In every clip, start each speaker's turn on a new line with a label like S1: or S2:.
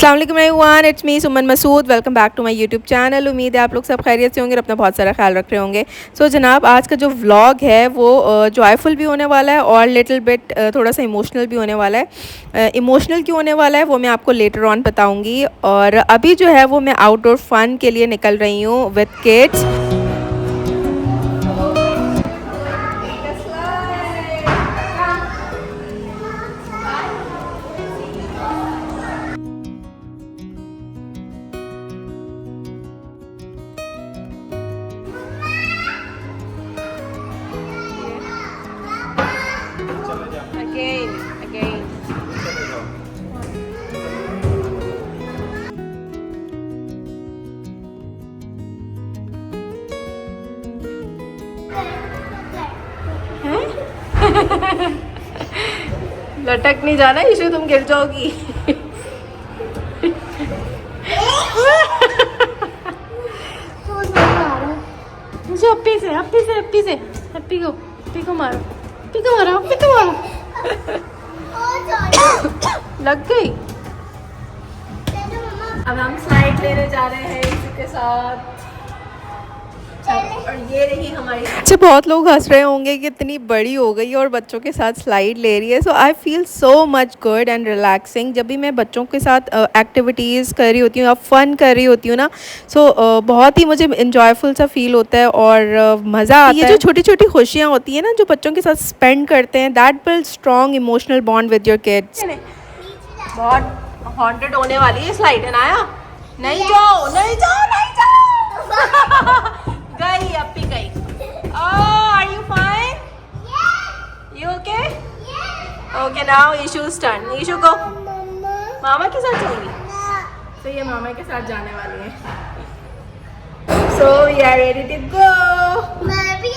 S1: अस्सलाम वालेकुम everyone, it's me Suman Masood. Welcome back to my YouTube channel. उम्मीद है आप लोग सब खैरियत से होंगे और अपना बहुत सारा ख्याल रख रहे होंगे। सो जनाब, आज का जो व्लॉग है वो जॉयफुल भी होने वाला है और लिटिल बिट थोड़ा सा इमोशनल भी होने वाला है। इमोशनल क्यों होने वाला है वो मैं आपको लेटर ऑन बताऊँगी। और अभी जो है वो मैं आउटडोर फ़न के लिए निकल रही हूँ विद किड्स। Again. लटक नहीं जाना इशू, तुम गिर जाओगी। मुझे अप्पी को मारो, लग गई। अब हम स्लाइड लेने जा रहे हैं इसी के साथ। और ये रही हमारी। अच्छा, बहुत लोग हंस रहे होंगे कि इतनी बड़ी हो गई और बच्चों के साथ स्लाइड ले रही है। So I feel so much good and relaxing जब भी मैं बच्चों के साथ एक्टिविटीज़ कर रही होती हूँ या फ़न कर रही होती हूँ ना। सो बहुत ही मुझे इंजॉयफुल सा फील होता है और मज़ा आता है। ये जो छोटी छोटी खुशियाँ होती हैं ना जो बच्चों के साथ स्पेंड करते हैं, that build strong emotional bond with your kids. बहुत हॉन्टेड होने वाली है स्लाइड, है ना? नहीं जाओ गई, अप्पी गई। Are you fine? You okay? Okay, now Ishu's turn. Ishu को मामा के साथ जाऊंगी, तो ये मामा के साथ जाने वाली है। So we are ready to go. मैं भी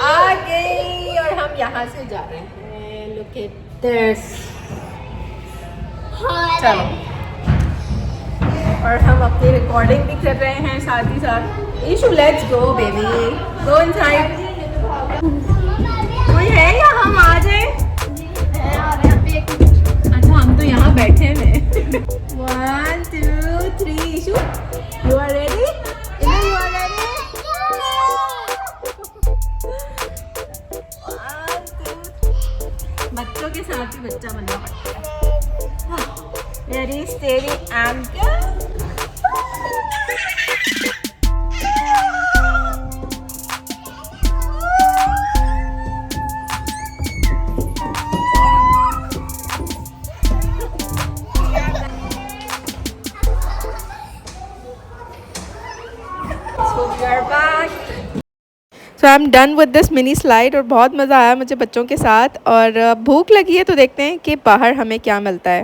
S1: आ गई और हम यहाँ से जा रहे हैं। Look at this. चलो, और हम अपनी रिकॉर्डिंग भी कर रहे हैं साथ ही साथ। Issue, let's go baby, go inside. कोई है या हम आ जाए? अच्छा, हम तो यहाँ बैठे हैं। 1 2 3 इशू, you are ready? You are ready? 1 2। बच्चों के साथ ही बच्चा बनना पड़ता है। Very steady and good. So we are back. So I'm done with this mini slide और बहुत मज़ा आया मुझे बच्चों के साथ। और भूख लगी है तो देखते हैं कि बाहर हमें क्या मिलता है।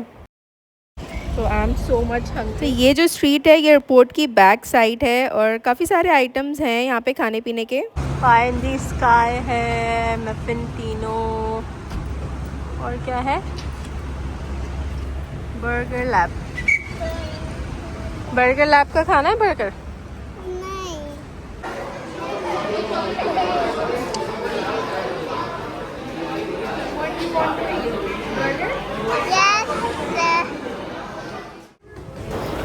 S1: So I'm so much hungry. तो ये जो स्ट्रीट है ये एयरपोर्ट की बैक साइड है और काफ़ी सारे आइटम्स हैं यहाँ पे खाने पीने के। पाई इन दी स्काई है, मफिन तीनो, और क्या है, बर्गर लैब का खाना है। बर्गर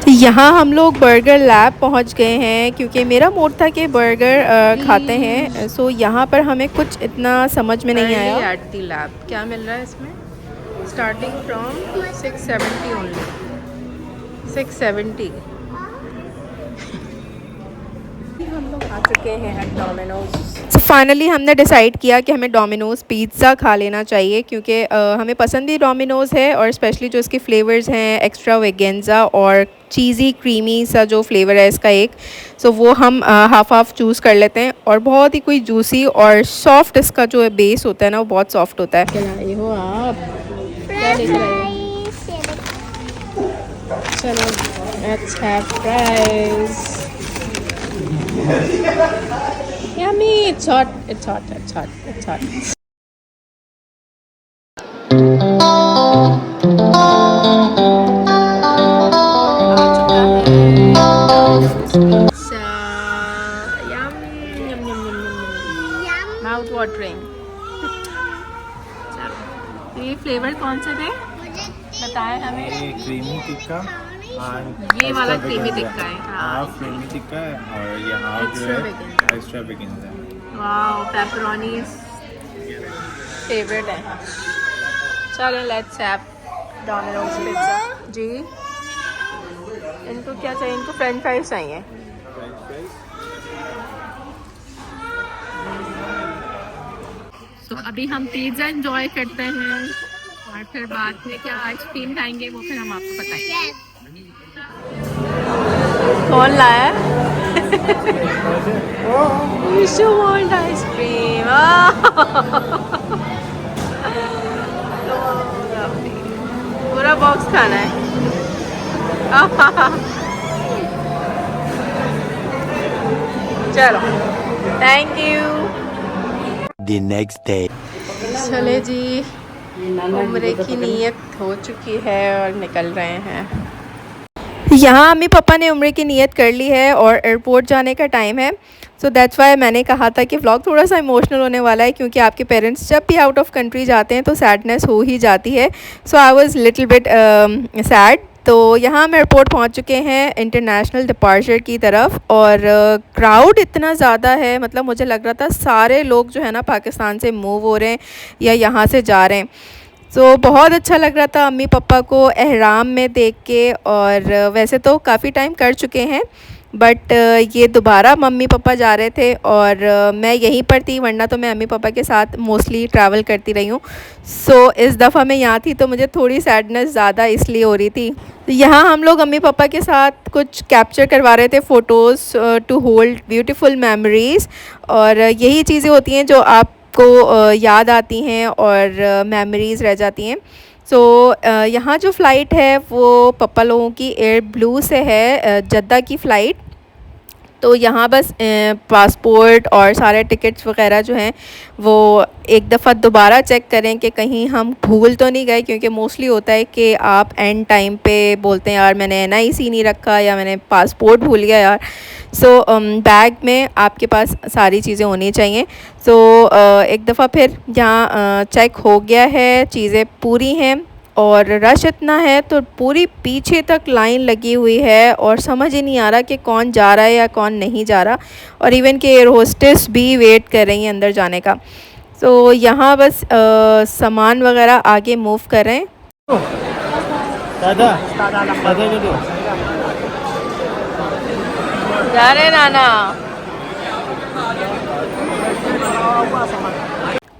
S1: यहाँ हम लोग बर्गर लैब पहुँच गए हैं क्योंकि मेरा मूड था कि बर्गर खाते हैं। सो यहाँ पर हमें कुछ इतना समझ में नहीं आया। एट दी लैब क्या मिल रहा है इसमें? Starting from 670 only, 670। हम लोग आ चुके हैं एट डोमिनोज। सो फाइनली हमने डिसाइड किया कि हमें डोमिनोज़ पिज़्ज़ा खा लेना चाहिए क्योंकि हमें पसंद ही डोमिनोज़ है और स्पेशली जो इसके फ्लेवर्स हैं, एक्स्ट्रा वेगेंजा और चीज़ी क्रीमी सा जो फ्लेवर है इसका एक। सो वो हम हाफ चूज़ कर लेते हैं और बहुत ही कोई जूसी और सॉफ्ट इसका जो बेस होता है ना वो बहुत सॉफ्ट होता है। क्या हो आप? क्या लेकर आए? चलो, let's have fries. Yummy! It's hot. Mouth watering. ये फ्लेवर कौन से थे बताएं हमें।
S2: क्रीमी टिक्का
S1: ये वाला क्रीमी टिक्का है। हाँ,
S2: हाफ क्रीमी टिक्का है और ये हाफ जो है एक्स्ट्रा बेकिंग है।
S1: वाओ, पेपरोनी फेवरेट है। चलो लेट्स हैव डोमिनोज पिज़्ज़ा। जी, इनको क्या चाहिए? इनको फ्रेंच फ्राइज चाहिए। तो अभी हम पिज़्ज़ा एंजॉय करते हैं और फिर बाद में क्या आइसक्रीम खाएंगे वो फिर हम आपको बताएंगे। कौन लाया? Vishu want ice cream. पूरा बॉक्स खाना है। चलो, thank you.
S3: The next day.
S1: चले जी, उम्रे की नीयत हो चुकी है और निकल रहे हैं। यहाँ मम्मी पापा ने उम्रे की नीयत कर ली है और एयरपोर्ट जाने का टाइम है। सो दैट्स वाई मैंने कहा था कि व्लॉग थोड़ा सा इमोशनल होने वाला है, क्योंकि आपके पेरेंट्स जब भी आउट ऑफ कंट्री जाते हैं तो सैडनेस हो ही जाती है। So I was little bit sad. तो यहाँ हम एयरपोर्ट पहुँच चुके हैं इंटरनेशनल डिपार्चर की तरफ, और क्राउड इतना ज़्यादा है, मतलब मुझे लग रहा था सारे लोग जो है ना पाकिस्तान से मूव हो रहे हैं या यहाँ से जा रहे हैं। सो बहुत अच्छा लग रहा था अम्मी पापा को एहराम में देख के। और वैसे तो काफ़ी टाइम कर चुके हैं, बट ये दोबारा मम्मी पापा जा रहे थे और मैं यहीं पर थी, वरना तो मैं अम्मी पापा के साथ मोस्टली ट्रैवल करती रही हूँ। सो इस दफ़ा मैं यहाँ थी तो मुझे थोड़ी सैडनेस ज़्यादा इसलिए हो रही थी। यहाँ हम लोग अम्मी पापा के साथ कुछ कैप्चर करवा रहे थे photos to hold beautiful memories. और यही चीज़ें होती हैं जो आपको याद आती हैं और मेमोरीज़ रह जाती हैं। सो यहाँ जो फ़्लाइट है वो पापा लोगों की एयर ब्लू से है, जद्दा की फ़्लाइट। तो यहाँ बस पासपोर्ट और सारे टिकट्स वगैरह जो हैं वो एक दफ़ा दोबारा चेक करें कि कहीं हम भूल तो नहीं गए, क्योंकि मोस्टली होता है कि आप एंड टाइम पे बोलते हैं यार मैंने NIC नहीं रखा या मैंने पासपोर्ट भूल गया यार। सो बैग में आपके पास सारी चीज़ें होनी चाहिए। सो एक दफ़ा फिर यहाँ चेक हो गया है, चीज़ें पूरी हैं। और रश इतना है तो पूरी पीछे तक लाइन लगी हुई है और समझ ही नहीं आ रहा कि कौन जा रहा है या कौन नहीं जा रहा। और इवन के एयर होस्टेस भी वेट कर रही हैं अंदर जाने का। सो यहाँ बस सामान वगैरह आगे मूव कर रहे हैं।
S2: दादा दादा को दो।
S1: जा रहे नाना।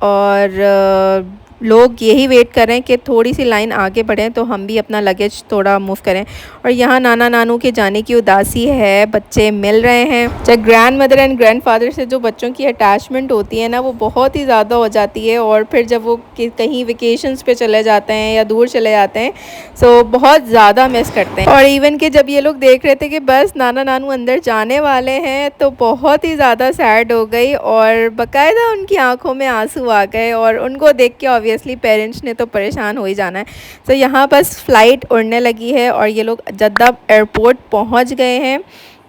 S1: और लोग यही वेट कर रहे हैं कि थोड़ी सी लाइन आगे बढ़ें तो हम भी अपना लगेज थोड़ा मूव करें। और यहाँ नाना नानू के जाने की उदासी है, बच्चे मिल रहे हैं। जब grand mother and grand father से जो बच्चों की अटैचमेंट होती है ना वो बहुत ही ज़्यादा हो जाती है। और फिर जब वो कहीं वेकेशंस पे चले जाते हैं या दूर चले जाते हैं सो बहुत ज़्यादा मिस करते हैं। और इवन कि जब ये लोग देख रहे थे कि बस नाना नानू अंदर जाने वाले हैं तो बहुत ही ज़्यादा सैड हो गई और बाकायदा उनकी आंखों में आंसू आ गए। और उनको देख के ऑब्वियसली पेरेंट्स ने तो परेशान हो ही जाना है। तो यहाँ बस फ़्लाइट उड़ने लगी है और ये लोग जद्दा एयरपोर्ट पहुँच गए हैं।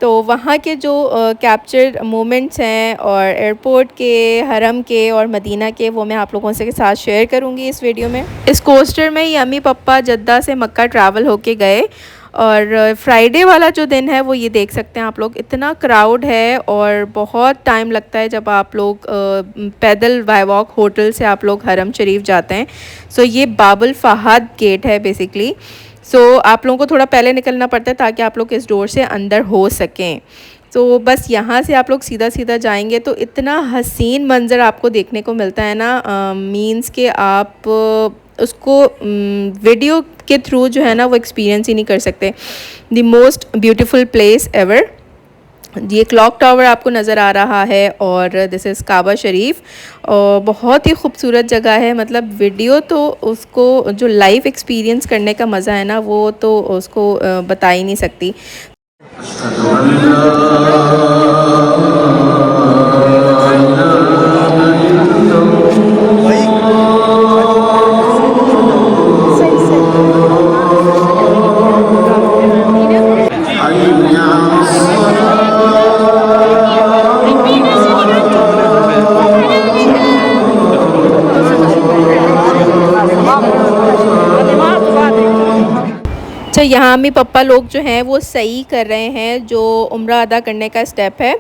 S1: तो वहाँ के जो कैप्चर मोमेंट्स हैं और एयरपोर्ट के, हरम के और मदीना के, वो मैं आप लोगों से के साथ शेयर करूँगी इस वीडियो में। इस कोस्टर में यम्मी पापा जद्दा से मक्का ट्रैवल होके गए। और फ्राइडे वाला जो दिन है वो ये देख सकते हैं आप लोग, इतना क्राउड है और बहुत टाइम लगता है जब आप लोग पैदल बाय वॉक होटल से आप लोग हरम शरीफ जाते हैं। सो ये बाबुल फहद गेट है बेसिकली। सो आप लोगों को थोड़ा पहले निकलना पड़ता है ताकि आप लोग इस डोर से अंदर हो सकें। तो बस यहाँ से आप लोग सीधा सीधा जाएंगे तो इतना हसीन मंज़र आपको देखने को मिलता है ना, मीन्स के आप उसको वीडियो के थ्रू जो है ना वो एक्सपीरियंस ही नहीं कर सकते। The most beautiful place ever. ये क्लॉक टावर आपको नज़र आ रहा है और दिस इज़ काबा शरीफ। और बहुत ही खूबसूरत जगह है, मतलब वीडियो तो उसको जो लाइव एक्सपीरियंस करने का मज़ा है ना वो तो उसको बता ही नहीं सकती। अच्छा यहाँ मम्मी पापा लोग जो हैं वो सही कर रहे हैं, जो उम्रा अदा करने का स्टेप है।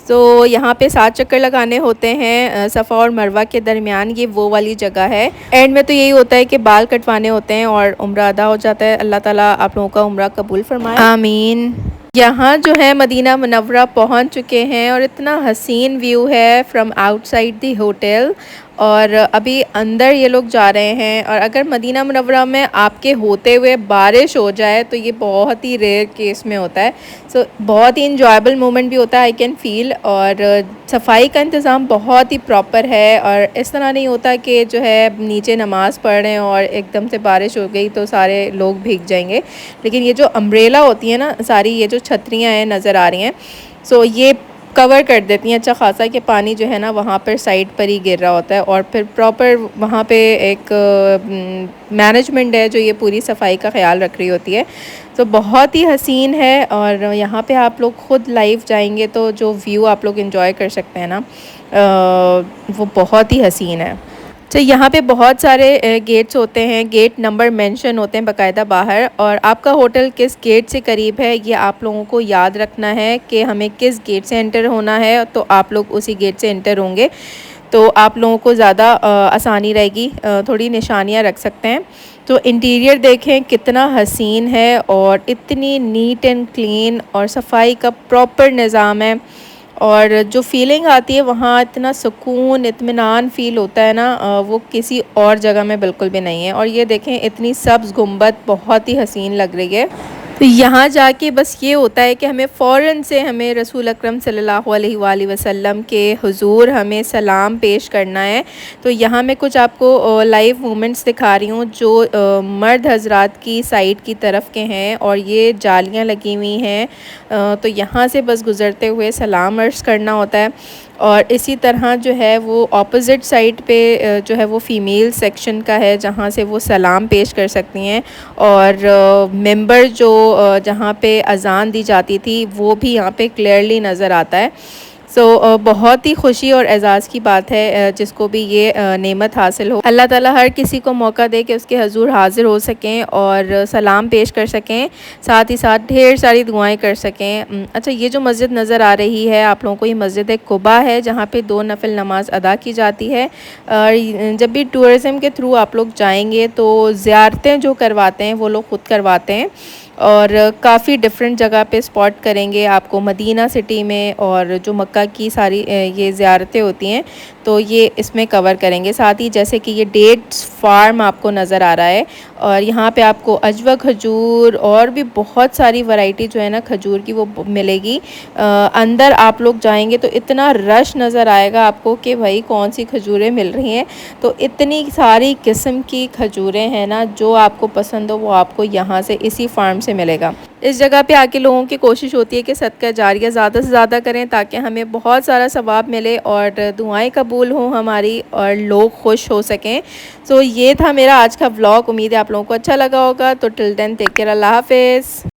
S1: तो यहाँ पे 7 चक्कर लगाने होते हैं सफ़ा और मरवा के दरमियान, ये वो वाली जगह है। एंड में तो यही होता है कि बाल कटवाने होते हैं और उम्रा अदा हो जाता है। अल्लाह ताला आप लोगों का उम्रा कबूल फरमाए, आमीन। यहाँ जो है मदीना मुनव्वरा पहुँच चुके हैं और इतना हसीन व्यू है फ्रॉम आउटसाइड दी होटल। और अभी अंदर ये लोग जा रहे हैं। और अगर मदीना मुनव्वरा में आपके होते हुए बारिश हो जाए तो ये बहुत ही रेयर केस में होता है। सो बहुत ही इंजॉयबल मोमेंट भी होता है, आई कैन फील। और सफाई का इंतज़ाम बहुत ही प्रॉपर है और इस तरह नहीं होता कि जो है नीचे नमाज़ पढ़ रहे हैं और एकदम से बारिश हो गई तो सारे लोग भीग जाएंगे। लेकिन ये जो अम्ब्रेला होती है ना, सारी ये जो छतरियाँ हैं नज़र आ रही हैं, सो ये कवर कर देती हैं अच्छा खासा कि पानी जो है ना वहाँ पर साइड पर ही गिर रहा होता है। और फिर प्रॉपर वहाँ पे एक मैनेजमेंट है जो ये पूरी सफाई का ख्याल रख रही होती है। तो बहुत ही हसीन है। और यहाँ पे आप लोग ख़ुद लाइव जाएंगे तो जो व्यू आप लोग एंजॉय कर सकते हैं ना, वो बहुत ही हसीन है। तो यहाँ पे बहुत सारे गेट्स होते हैं, गेट नंबर मेंशन होते हैं बाकायदा बाहर। और आपका होटल किस गेट से करीब है ये आप लोगों को याद रखना है कि हमें किस गेट से एंटर होना है, तो आप लोग उसी गेट से एंटर होंगे तो आप लोगों को ज़्यादा आसानी रहेगी, थोड़ी निशानियाँ रख सकते हैं। तो इंटीरियर देखें कितना हसीन है और इतनी नीट एंड क्लीन और सफाई का प्रॉपर निज़ाम है। और जो फीलिंग आती है वहाँ, इतना सुकून इत्मीनान फ़ील होता है ना, वो किसी और जगह में बिल्कुल भी नहीं है। और ये देखें इतनी सब्ज़ गुंबद बहुत ही हसीन लग रही है। तो यहाँ जाके बस ये होता है कि हमें फ़ौरन से हमें रसूल अकरम सल्लल्लाहु अलैहि वसल्लम के हुजूर हमें सलाम पेश करना है। तो यहाँ मैं कुछ आपको लाइव मोमेंट्स दिखा रही हूँ जो मर्द हजरात की साइड की तरफ के हैं। और ये जालियाँ लगी हुई हैं, तो यहाँ से बस गुज़रते हुए सलाम अर्ज़ करना होता है। और इसी तरह जो है वो ऑपोज़िट साइड पे जो है वो फ़ीमेल सेक्शन का है जहाँ से वो सलाम पेश कर सकती हैं। और मेंबर जो जहाँ पे अज़ान दी जाती थी वो भी यहाँ पे क्लियरली नज़र आता है। सो बहुत ही खुशी और एज़ाज़ की बात है जिसको भी ये नेमत हासिल हो। अल्लाह ताला हर किसी को मौका दे कि उसके हजूर हाज़िर हो सकें और सलाम पेश कर सकें, साथ ही साथ ढेर सारी दुआएं कर सकें। अच्छा, ये जो मस्जिद नज़र आ रही है आप लोगों को, ये मस्जिद कुबा है जहाँ पे 2 नफिल नमाज अदा की जाती है। और जब भी टूरिज़म के थ्रू आप लोग जाएंगे तो ज़ियारतें जो करवाते हैं वो लोग ख़ुद करवाते हैं। और काफ़ी डिफरेंट जगह पे स्पॉट करेंगे आपको मदीना सिटी में। और जो मक्का की सारी ये ज़ियारतें होती हैं तो ये इसमें कवर करेंगे। साथ ही जैसे कि ये डेट्स फार्म आपको नज़र आ रहा है और यहाँ पे आपको अजवा खजूर और भी बहुत सारी वैरायटी जो है ना खजूर की वो मिलेगी। अंदर आप लोग जाएंगे तो इतना रश नज़र आएगा आपको कि भाई कौन सी खजूरें मिल रही हैं। तो इतनी सारी किस्म की खजूरें हैं ना, जो आपको पसंद हो वो आपको यहाँ से इसी फार्म से मिलेगा। इस जगह पे आके लोगों की कोशिश होती है कि सदका जारिया ज़्यादा से ज़्यादा करें ताकि हमें बहुत सारा सवाब मिले और दुआएं कबूल हों हमारी और लोग खुश हो सकें। सो ये था मेरा आज का व्लॉग। उम्मीद है आप लोगों को अच्छा लगा होगा। तो टिल देन टेक केयर, अल्लाह हाफिज़।